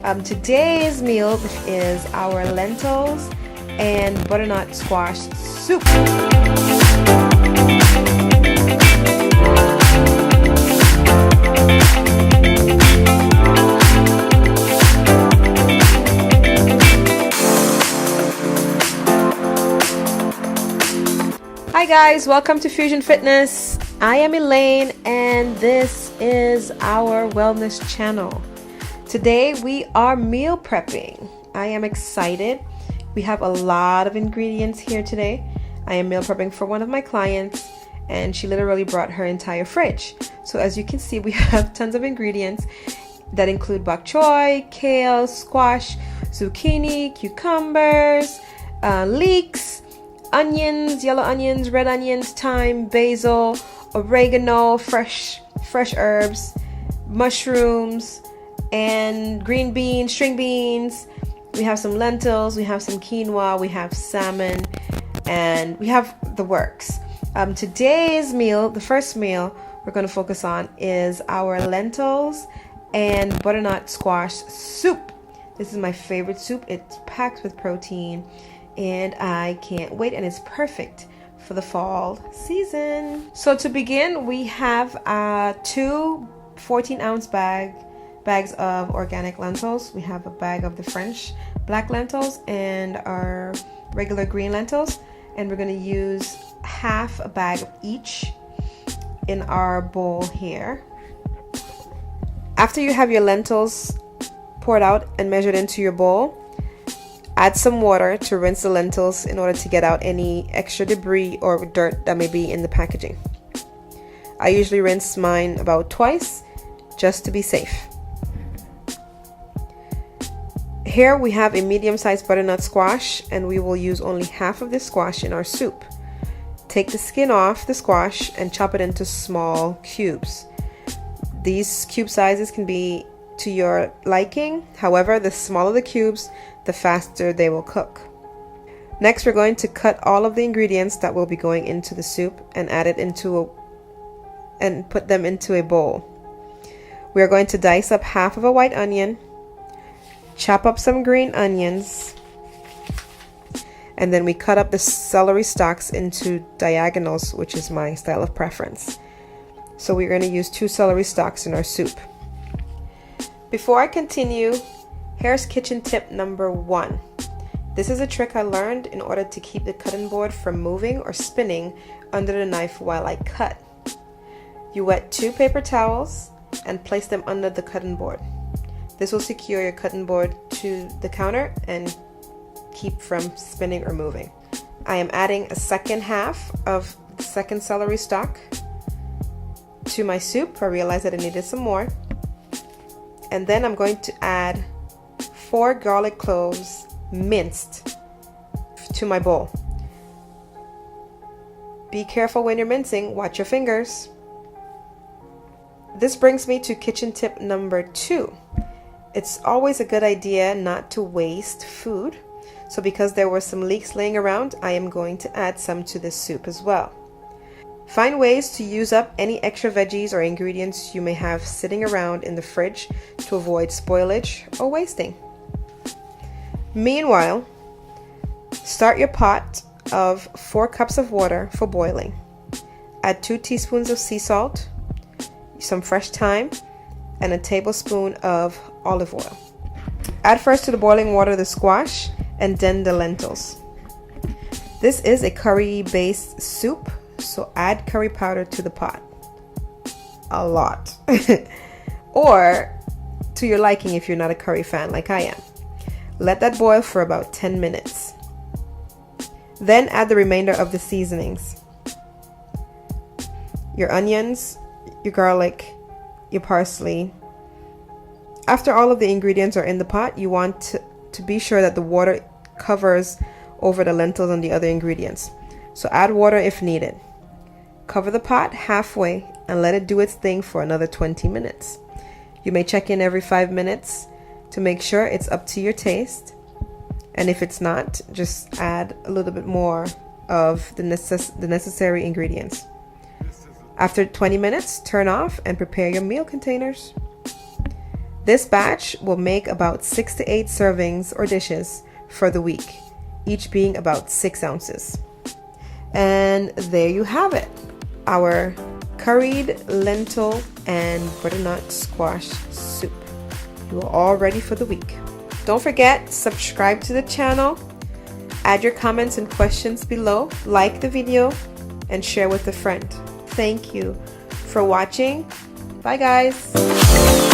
Today's meal is our lentils and butternut squash soup. Hi guys, welcome to Fusion Fitness. I am Ealiane and this is our wellness channel. Today we are meal prepping. I am excited. We have a lot of ingredients here today. I am meal prepping for one of my clients and she literally brought her entire fridge. So as you can see, we have tons of ingredients that include bok choy, kale, squash, zucchini, cucumbers, leeks, onions, yellow onions, red onions, thyme, basil, oregano, fresh herbs, mushrooms, and green beans, string beans. We have some lentils, we have some quinoa, we have salmon, and we have the works. Today's meal, the first meal we're going to focus on is our lentils and butternut squash soup. This is my favorite soup. It's packed with protein and I can't wait, and it's perfect for the fall season. So to begin, we have two 14-ounce bags of organic lentils. We have a bag of the French black lentils and our regular green lentils, and we're going to use half a bag of each in our bowl here. After you have your lentils poured out and measured into your bowl, add some water to rinse the lentils in order to get out any extra debris or dirt that may be in the packaging. I usually rinse mine about twice just to be safe. Here we have a medium-sized butternut squash, and we will use only half of this squash in our soup. Take the skin off the squash and chop it into small cubes. These cube sizes can be to your liking. However, the smaller the cubes, the faster they will cook. Next, we're going to cut all of the ingredients that will be going into the soup and put them into a bowl. We are going to dice up half of a white onion, chop up some green onions, and then we cut up the celery stalks into diagonals, which is my style of preference. So we're going to use 2 celery stalks in our soup. Before I continue, here's kitchen tip number 1. This is a trick I learned in order to keep the cutting board from moving or spinning under the knife while I cut. You wet 2 paper towels and place them under the cutting board. This will secure your cutting board to the counter and keep from spinning or moving. I am adding a second half of the second celery stalk to my soup. I realized that I needed some more. And then I'm going to add 4 garlic cloves minced to my bowl. Be careful when you're mincing, watch your fingers. This brings me to kitchen tip number 2. It's always a good idea not to waste food. So because there were some leeks laying around, I am going to add some to this soup as well. Find ways to use up any extra veggies or ingredients you may have sitting around in the fridge to avoid spoilage or wasting. Meanwhile, start your pot of 4 cups of water for boiling. Add 2 teaspoons of sea salt, some fresh thyme, and a tablespoon of olive oil. Add first to the boiling water the squash and then the lentils. This is a curry-based soup, so add curry powder to the pot. A lot. Or to your liking if you're not a curry fan like I am. Let that boil for about 10 minutes. Then add the remainder of the seasonings. Your onions, your garlic, your parsley. After all of the ingredients are in the pot, you want to be sure that the water covers over the lentils and the other ingredients. So add water if needed. Cover the pot halfway and let it do its thing for another 20 minutes. You may check in every 5 minutes to make sure it's up to your taste. And if it's not, just add a little bit more of the necessary ingredients. After 20 minutes, turn off and prepare your meal containers. This batch will make about 6 to 8 servings or dishes for the week, each being about 6 ounces. And there you have it, our curried lentil and butternut squash soup. You are all ready for the week. Don't forget, subscribe to the channel, add your comments and questions below, like the video, and share with a friend. Thank you for watching. Bye guys.